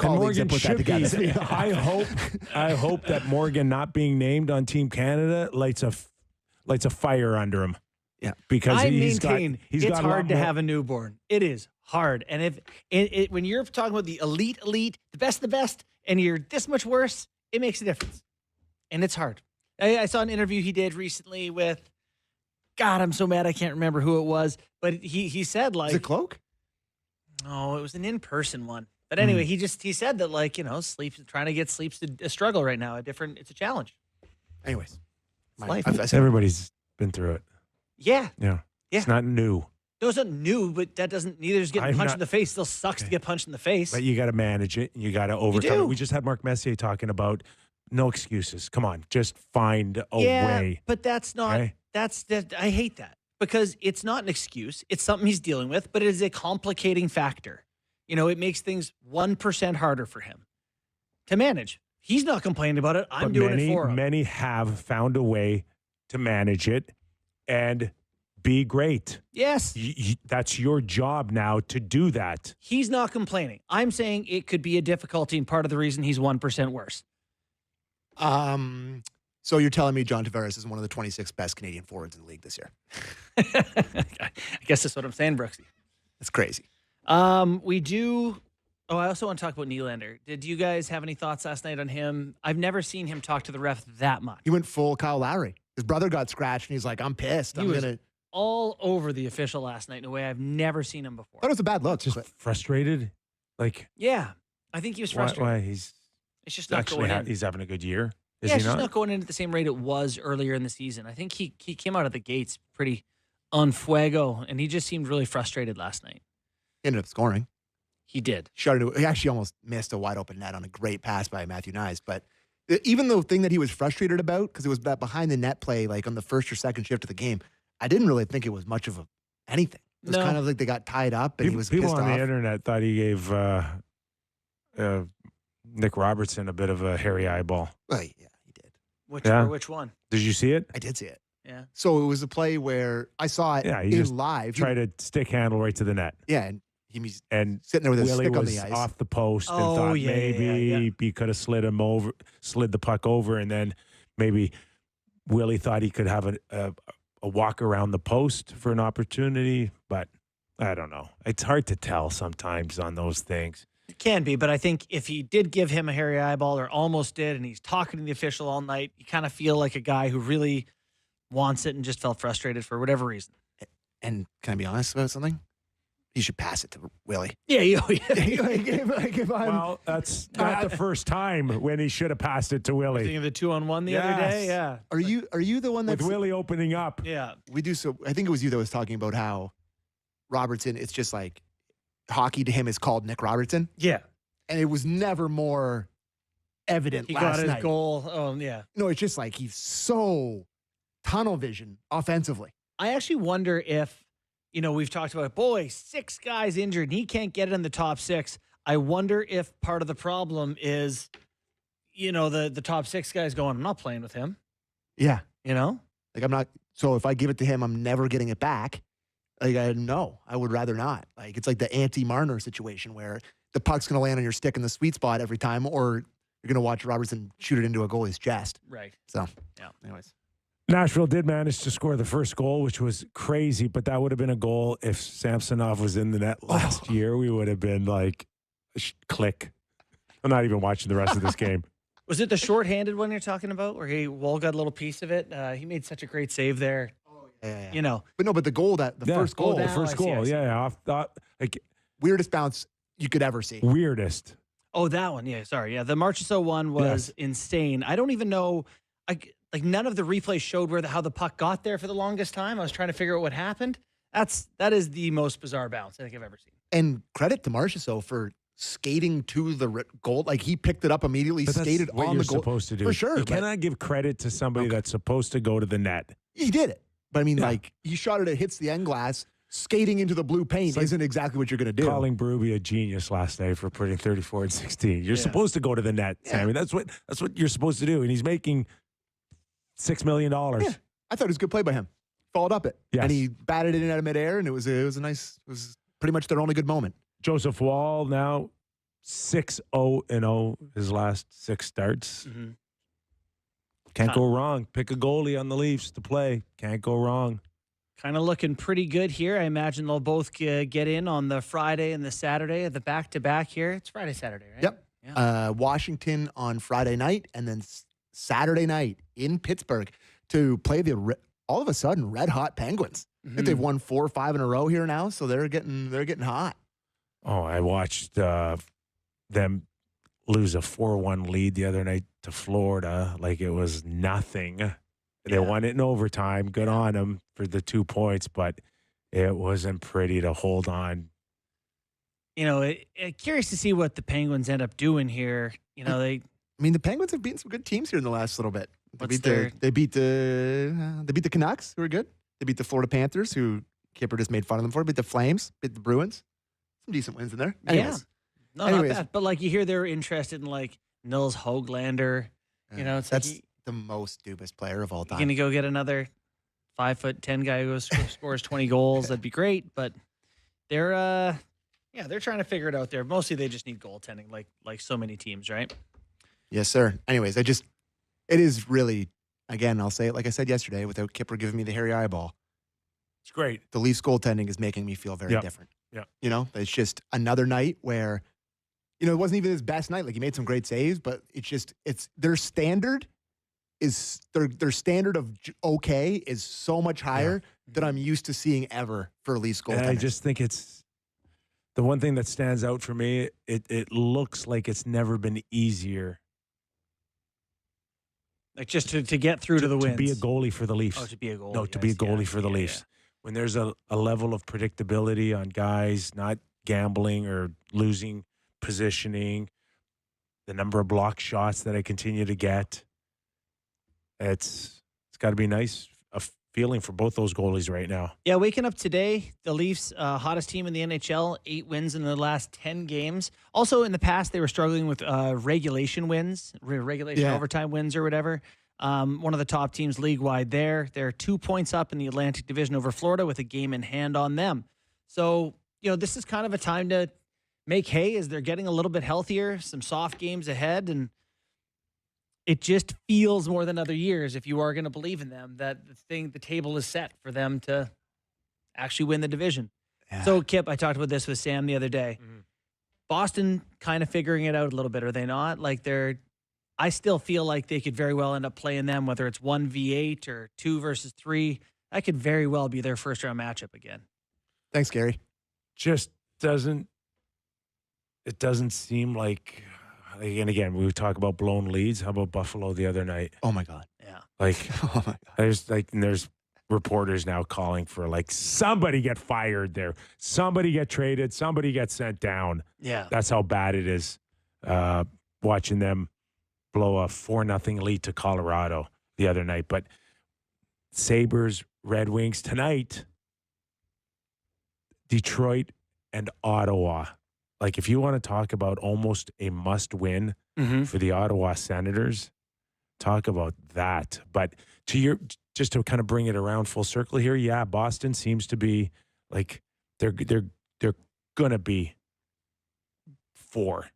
colleagues that put that should be. together. I hope that Morgan not being named on Team Canada lights a fire under him. Yeah, because I he's maintain got it's a lot hard to more- have a newborn. It is hard, and if when you're talking about the elite, the best, and you're this much worse, it makes a difference, and it's hard. I saw an interview he did recently with. God, I'm so mad I can't remember who it was, but he said like, Is it Cloak? oh, it was an in-person one. But anyway, he said that like trying to get sleep's a struggle right now. It's a challenge. Anyways, life. I said, Everybody's been through it. Yeah. Yeah. Yeah. It's not new, No, it's not new, but that doesn't. Neither is getting I'm punched not- in the face. Still sucks to get punched in the face. but you got to manage it and you got to overcome do. it. We just had Mark Messier talking about no excuses. Come on, just find a yeah, way. but that's not. Okay? That I hate that because it's not an excuse. It's something he's dealing with, but it is a complicating factor. It makes things 1% harder for him to manage. He's not complaining about it. I'm But doing it for him. Many have found a way to manage it and be great. Yes, That's your job now to do that. he's not complaining. I'm saying it could be a difficulty, and part of the reason he's 1% worse. so you're telling me John Tavares is one of the 26 best Canadian forwards in the league this year? I guess that's what I'm saying, Brooksy. That's crazy. We do. Oh, I also want to talk about Nylander. Did you guys have any thoughts last night on him? I've never seen him talk to the ref that much. He went full Kyle Lowry. His brother got scratched, and he's like, "I'm pissed. He I'm was gonna." all over the official last night in a way I've never seen him before. That was a bad look. Just frustrated. Like, Yeah, I think he was frustrated. why he's It's just not actually going in. he's having a good year. Is Yeah, he it's just not? not going in at the same rate it was earlier in the season. I think he came out of the gates pretty on fuego, and he just seemed really frustrated last night. He ended up scoring. He did. He actually almost missed a wide open net on a great pass by Matthew Nyes. But even the thing that he was frustrated about, because it was that behind the net play, like on the first or second shift of the game, I didn't really think it was much of anything. It was No. kind of like they got tied up and he was People pissed on off. the internet thought he gave Nick Robertson a bit of a hairy eyeball. Well, yeah, he did. Which one? Did you see it? I did see it. Yeah. So it was a play where I saw it Yeah, he just in live. Try to stick handle right to the net. Yeah, and he's And sitting there with his Willie stick on was the ice. off the post and Oh, thought yeah, maybe he could have slid the puck over, and then maybe Willie thought he could have a walk around the post for an opportunity, but I don't know. It's hard to tell sometimes on those things. It can be, but I think if he did give him a hairy eyeball or almost did, and he's talking to the official all night, you kind of feel like a guy who really wants it and just felt frustrated for whatever reason. And can I be honest about something? You should pass it to Willie. Yeah, Well, that's not the first time when he should have passed it to Willie. Thinking of the 2-on-1 the other day, Yes. yeah. Are you the one With that's Willie opening up. Yeah. we do so? I think it was you that was talking about how Robertson. It's just like hockey to him is called Nick Robertson, Yeah. and it was never more evident He last got his night. goal. Oh, yeah. No, it's just like he's so tunnel vision offensively. I actually wonder if, we've talked about, boy, 6 guys injured and he can't get it in the top 6. I wonder if part of the problem is, the top 6 guys going, I'm not playing with him, Yeah, Like, I'm not. So if I give it to him, I'm never getting it back. Like I would rather not. Like it's like the anti-Marner situation where the puck's going to land on your stick in the sweet spot every time, or you're going to watch Robertson shoot it into a goalie's chest. Right. So, Yeah. Anyways. Nashville did manage to score the first goal, which was crazy, but that would have been a goal if Samsonov was in the net last year. We would have been like, click. I'm not even watching the rest of this game. Was it the shorthanded one you're talking about where Wall got a little piece of it? He made such a great save there. Yeah. But the goal the first goal, the now first I see, goal. I see. Yeah, off the, like weirdest bounce you could ever see. weirdest. Oh, that one. Yeah, sorry. Yeah, the Marchessault one was insane. I don't even know. Like none of the replays showed how the puck got there for the longest time. I was trying to figure out what happened. That is the most bizarre bounce I think I've ever seen. And credit to Marchessault for skating to the goal. Like he picked it up immediately, But that's skated what on you're the goal. supposed to do. For sure. You but cannot give credit to somebody that's supposed to go to the net. he did it. But I mean, Yeah. like he shot it hits the end glass. Skating into the blue paint like isn't exactly what you're going to do. Calling Berube a genius last night for putting 34 and 16. You're supposed to go to the net, Sammy. That's what you're supposed to do. And he's making $6 million. Yeah. I thought it was a good play by him. Followed up it. Yes. And he batted it in out of midair, and it was pretty much their only good moment. Joseph Wall now 6-0-0 his last 6 starts. Mm-hmm. Can't go wrong. Pick a goalie on the Leafs to play. Can't go wrong. Kind of looking pretty good here. I imagine they'll both get in on the Friday and the Saturday of the back-to-back here. It's Friday, Saturday, right? Yep. Yeah. Washington on Friday night, and then Saturday night in Pittsburgh to play the all of a sudden red-hot Penguins. I think they've won 4 or 5 in a row here now, so they're getting hot. Oh, I watched them lose a 4-1 lead the other night to Florida like it was nothing. They won it in overtime. Good on them for the 2 points, but it wasn't pretty to hold on. You know, curious to see what the Penguins end up doing here. You know, I mean, the Penguins have beaten some good teams here in the last little bit. They beat the Canucks, who are good. They beat the Florida Panthers, who Kipper just made fun of them for. Beat the Flames, beat the Bruins. Some decent wins in there. Anyways. Yeah. No, not bad. But like you hear they're interested in like Nils Höglander. You know, it's that's like the most dubious player of all time. You're gonna go get another 5'10" guy who scores 20 goals. That'd be great. But they're they're trying to figure it out there. Mostly they just need goaltending, like so many teams, right? Yes, sir. Anyways, it is really, again, I'll say it like I said yesterday, without Kipper giving me the hairy eyeball. It's great. The Leafs goaltending is making me feel very different. Yeah. You know, it's just another night where, you know, it wasn't even his best night. Like, he made some great saves, but it's their standard is their standard of okay is so much higher than I'm used to seeing ever for Leafs goaltending. And I just think it's the one thing that stands out for me. It looks like it's never been easier. Like just to get through to the wins. To be a goalie for the Leafs. Oh, to be a goalie. No, to be a goalie for the Leafs. When there's a level of predictability on guys not gambling or losing positioning, the number of block shots that I continue to get, it's got to be nice, a feeling for both those goalies right now. Yeah, waking up today, the Leafs, hottest team in the NHL, 8 wins in the last 10 games. Also, in the past, they were struggling with regulation wins, overtime wins or whatever. One of the top teams league-wide there. They're 2 points up in the Atlantic Division over Florida with a game in hand on them. So, you know, this is kind of a time to make hay as they're getting a little bit healthier, some soft games ahead, and it just feels more than other years, if you are going to believe in them, that the table is set for them to actually win the division. Yeah. So, Kip, I talked about this with Sam the other day. Mm-hmm. Boston kind of figuring it out a little bit, are they not? Like I still feel like they could very well end up playing them, whether it's 1v8 or 2 versus 3. That could very well be their first round matchup again. Thanks, Gary. Just doesn't seem like, and again, we talk about blown leads. How about Buffalo the other night? Oh my God. Yeah. Like, oh my God. There's reporters now calling for like somebody get fired there, somebody get traded, somebody get sent down. Yeah. That's how bad it is. Watching them blow a 4-0 lead to Colorado the other night. But Sabres, Red Wings tonight, Detroit and Ottawa. Like, if you want to talk about almost a must-win for the Ottawa Senators, talk about that. But just to kind of bring it around full circle here, yeah, Boston seems to be like they're gonna be 4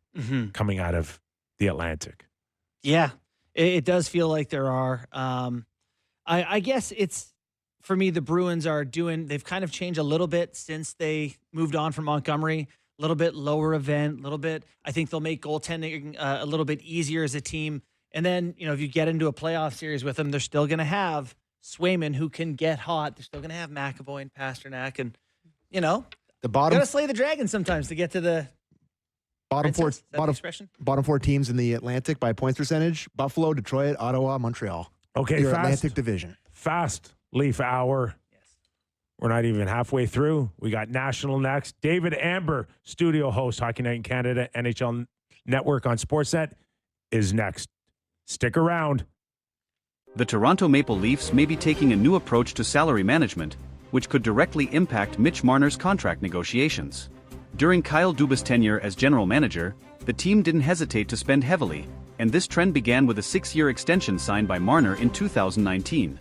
coming out of the Atlantic. Yeah, it does feel like there are. I guess it's, for me, the Bruins they've kind of changed a little bit since they moved on from Montgomery. A little bit lower event, a little bit. I think they'll make goaltending a little bit easier as a team. And then, you know, if you get into a playoff series with them, they're still going to have Swayman who can get hot. They're still going to have McAvoy and Pasternak. And, you know, you got to slay the dragon sometimes to get to the bottom four. Bottom 4 teams in the Atlantic by points percentage: Buffalo, Detroit, Ottawa, Montreal. Okay, your Atlantic Division. Fast Leaf hour. We're not even halfway through. We got National next. David Amber, studio host, Hockey Night in Canada, NHL Network on Sportsnet, is next. Stick around. The Toronto Maple Leafs may be taking a new approach to salary management, which could directly impact Mitch Marner's contract negotiations. During Kyle Dubas' tenure as general manager, the team didn't hesitate to spend heavily, and this trend began with a 6-year extension signed by Marner in 2019.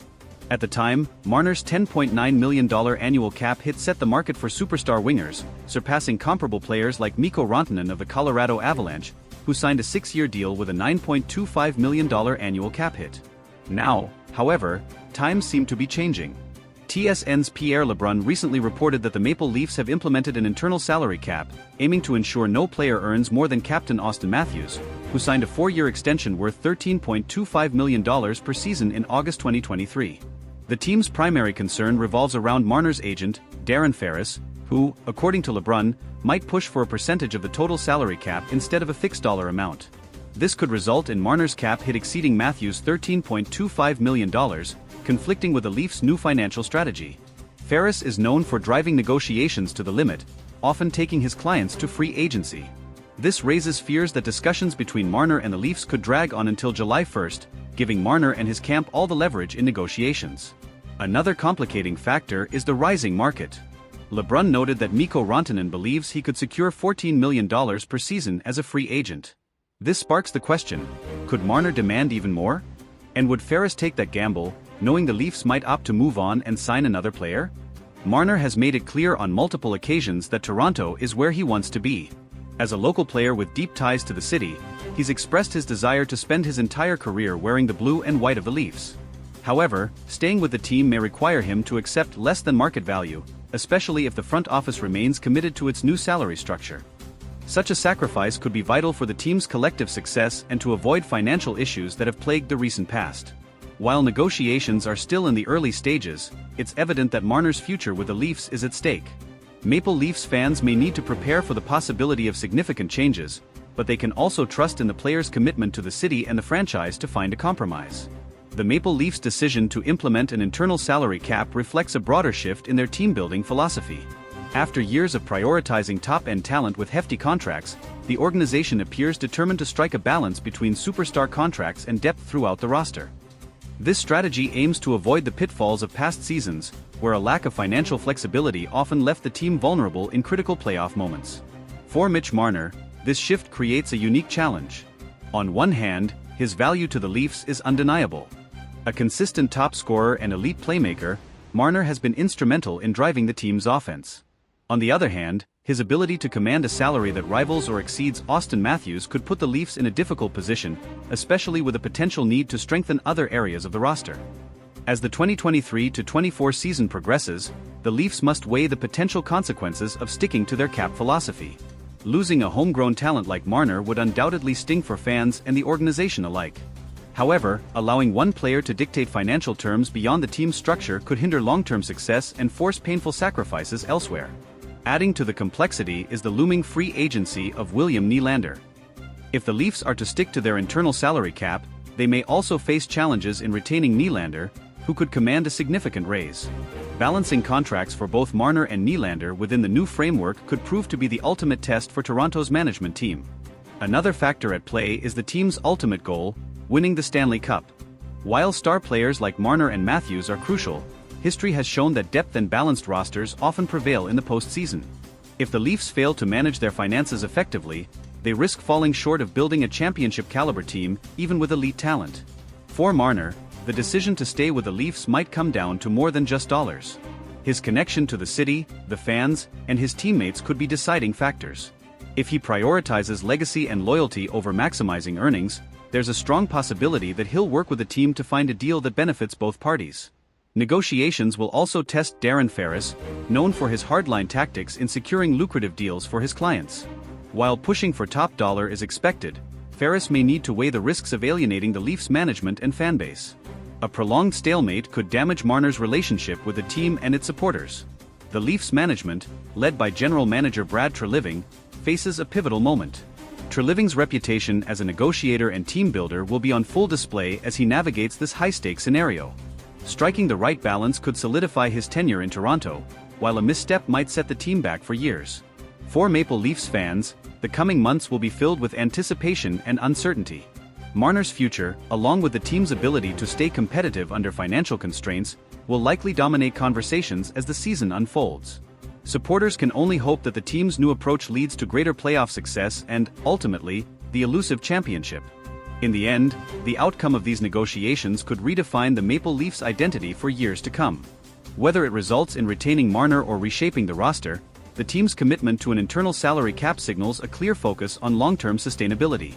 At the time, Marner's $10.9 million annual cap hit set the market for superstar wingers, surpassing comparable players like Mikko Rantanen of the Colorado Avalanche, who signed a 6-year deal with a $9.25 million annual cap hit. Now, however, times seem to be changing. TSN's Pierre LeBrun recently reported that the Maple Leafs have implemented an internal salary cap, aiming to ensure no player earns more than captain Auston Matthews, who signed a 4-year extension worth $13.25 million per season in August 2023. The team's primary concern revolves around Marner's agent, Darren Ferris, who, according to LeBrun, might push for a percentage of the total salary cap instead of a fixed dollar amount. This could result in Marner's cap hit exceeding Matthews' $13.25 million, conflicting with the Leafs' new financial strategy. Ferris is known for driving negotiations to the limit, often taking his clients to free agency. This raises fears that discussions between Marner and the Leafs could drag on until July 1st, giving Marner and his camp all the leverage in negotiations. Another complicating factor is the rising market. LeBrun noted that Mikko Rantanen believes he could secure $14 million per season as a free agent. This sparks the question, could Marner demand even more? And would Ferris take that gamble, knowing the Leafs might opt to move on and sign another player? Marner has made it clear on multiple occasions that Toronto is where he wants to be. As a local player with deep ties to the city, he's expressed his desire to spend his entire career wearing the blue and white of the Leafs. However, staying with the team may require him to accept less than market value, especially if the front office remains committed to its new salary structure. Such a sacrifice could be vital for the team's collective success and to avoid financial issues that have plagued the recent past. While negotiations are still in the early stages, it's evident that Marner's future with the Leafs is at stake. Maple Leafs fans may need to prepare for the possibility of significant changes, but they can also trust in the player's commitment to the city and the franchise to find a compromise. The Maple Leafs' decision to implement an internal salary cap reflects a broader shift in their team-building philosophy. After years of prioritizing top-end talent with hefty contracts, the organization appears determined to strike a balance between superstar contracts and depth throughout the roster. This strategy aims to avoid the pitfalls of past seasons, where a lack of financial flexibility often left the team vulnerable in critical playoff moments. For Mitch Marner, this shift creates a unique challenge. On one hand, his value to the Leafs is undeniable. A consistent top scorer and elite playmaker, Marner has been instrumental in driving the team's offense. On the other hand, his ability to command a salary that rivals or exceeds Auston Matthews could put the Leafs in a difficult position, especially with a potential need to strengthen other areas of the roster. As the 2023-24 season progresses, the Leafs must weigh the potential consequences of sticking to their cap philosophy. Losing a homegrown talent like Marner would undoubtedly sting for fans and the organization alike. However, allowing one player to dictate financial terms beyond the team's structure could hinder long-term success and force painful sacrifices elsewhere. Adding to the complexity is the looming free agency of William Nylander. If the Leafs are to stick to their internal salary cap, they may also face challenges in retaining Nylander, who could command a significant raise. Balancing contracts for both Marner and Nylander within the new framework could prove to be the ultimate test for Toronto's management team. Another factor at play is the team's ultimate goal, winning the Stanley Cup. While star players like Marner and Matthews are crucial, history has shown that depth and balanced rosters often prevail in the postseason. If the Leafs fail to manage their finances effectively, they risk falling short of building a championship-caliber team, even with elite talent. For Marner, the decision to stay with the Leafs might come down to more than just dollars. His connection to the city, the fans, and his teammates could be deciding factors. If he prioritizes legacy and loyalty over maximizing earnings, there's a strong possibility that he'll work with the team to find a deal that benefits both parties. Negotiations will also test Darren Ferris, known for his hardline tactics in securing lucrative deals for his clients. While pushing for top dollar is expected, Ferris may need to weigh the risks of alienating the Leafs management and fanbase. A prolonged stalemate could damage Marner's relationship with the team and its supporters. The Leafs management, led by general manager Brad Treliving, faces a pivotal moment. Treliving's reputation as a negotiator and team builder will be on full display as he navigates this high-stakes scenario. Striking the right balance could solidify his tenure in Toronto, while a misstep might set the team back for years. For Maple Leafs fans, the coming months will be filled with anticipation and uncertainty. Marner's future, along with the team's ability to stay competitive under financial constraints, will likely dominate conversations as the season unfolds. Supporters can only hope that the team's new approach leads to greater playoff success and, ultimately, the elusive championship. In the end, the outcome of these negotiations could redefine the Maple Leafs' identity for years to come. Whether it results in retaining Marner or reshaping the roster, the team's commitment to an internal salary cap signals a clear focus on long-term sustainability.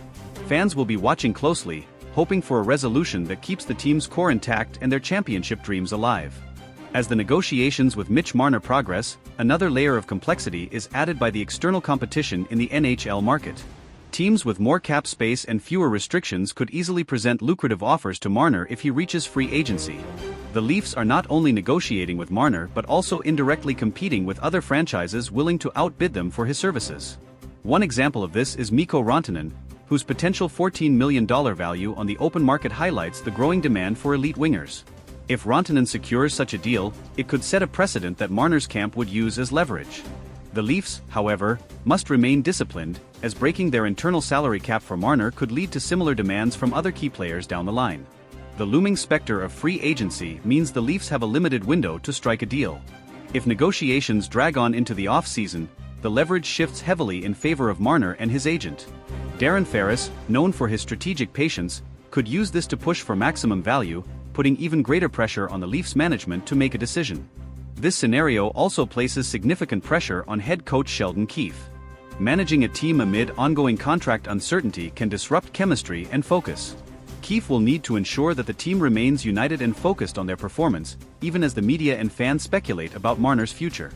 Fans will be watching closely, hoping for a resolution that keeps the team's core intact and their championship dreams alive. As the negotiations with Mitch Marner progress, another layer of complexity is added by the external competition in the NHL market. Teams with more cap space and fewer restrictions could easily present lucrative offers to Marner if he reaches free agency. The Leafs are not only negotiating with Marner but also indirectly competing with other franchises willing to outbid them for his services. One example of this is Mikko Rantanen, whose potential $14 million value on the open market highlights the growing demand for elite wingers. If Rantanen secures such a deal, it could set a precedent that Marner's camp would use as leverage. The Leafs, however, must remain disciplined, as breaking their internal salary cap for Marner could lead to similar demands from other key players down the line. The looming specter of free agency means the Leafs have a limited window to strike a deal. If negotiations drag on into the off-season, the leverage shifts heavily in favor of Marner and his agent. Darren Ferris, known for his strategic patience, could use this to push for maximum value, putting even greater pressure on the Leafs management to make a decision. This scenario also places significant pressure on head coach Sheldon Keefe. Managing a team amid ongoing contract uncertainty can disrupt chemistry and focus. Keefe will need to ensure that the team remains united and focused on their performance, even as the media and fans speculate about Marner's future.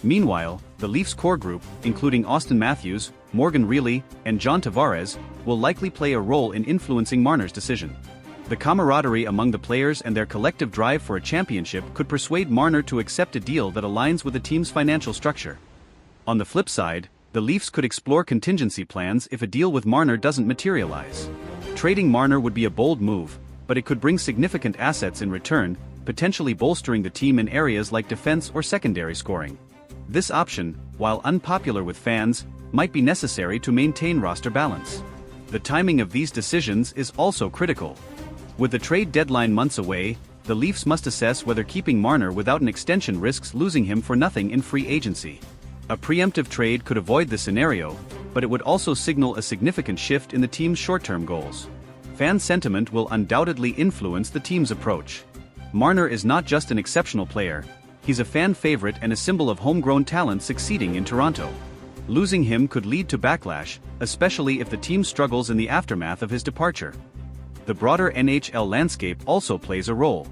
Meanwhile, the Leafs core group, including Austin Matthews, Morgan Rielly, and John Tavares, will likely play a role in influencing Marner's decision. The camaraderie among the players and their collective drive for a championship could persuade Marner to accept a deal that aligns with the team's financial structure. On the flip side, the Leafs could explore contingency plans if a deal with Marner doesn't materialize. Trading Marner would be a bold move, but it could bring significant assets in return, potentially bolstering the team in areas like defense or secondary scoring. This option, while unpopular with fans, might be necessary to maintain roster balance. The timing of these decisions is also critical. With the trade deadline months away, the Leafs must assess whether keeping Marner without an extension risks losing him for nothing in free agency. A preemptive trade could avoid this scenario, but it would also signal a significant shift in the team's short-term goals. Fan sentiment will undoubtedly influence the team's approach. Marner is not just an exceptional player, he's a fan favorite and a symbol of homegrown talent succeeding in Toronto. Losing him could lead to backlash, especially if the team struggles in the aftermath of his departure. The broader NHL landscape also plays a role.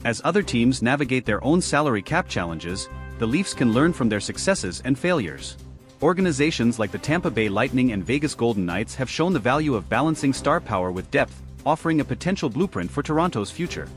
As other teams navigate their own salary cap challenges, the Leafs can learn from their successes and failures. Organizations like the Tampa Bay Lightning and Vegas Golden Knights have shown the value of balancing star power with depth, offering a potential blueprint for Toronto's future.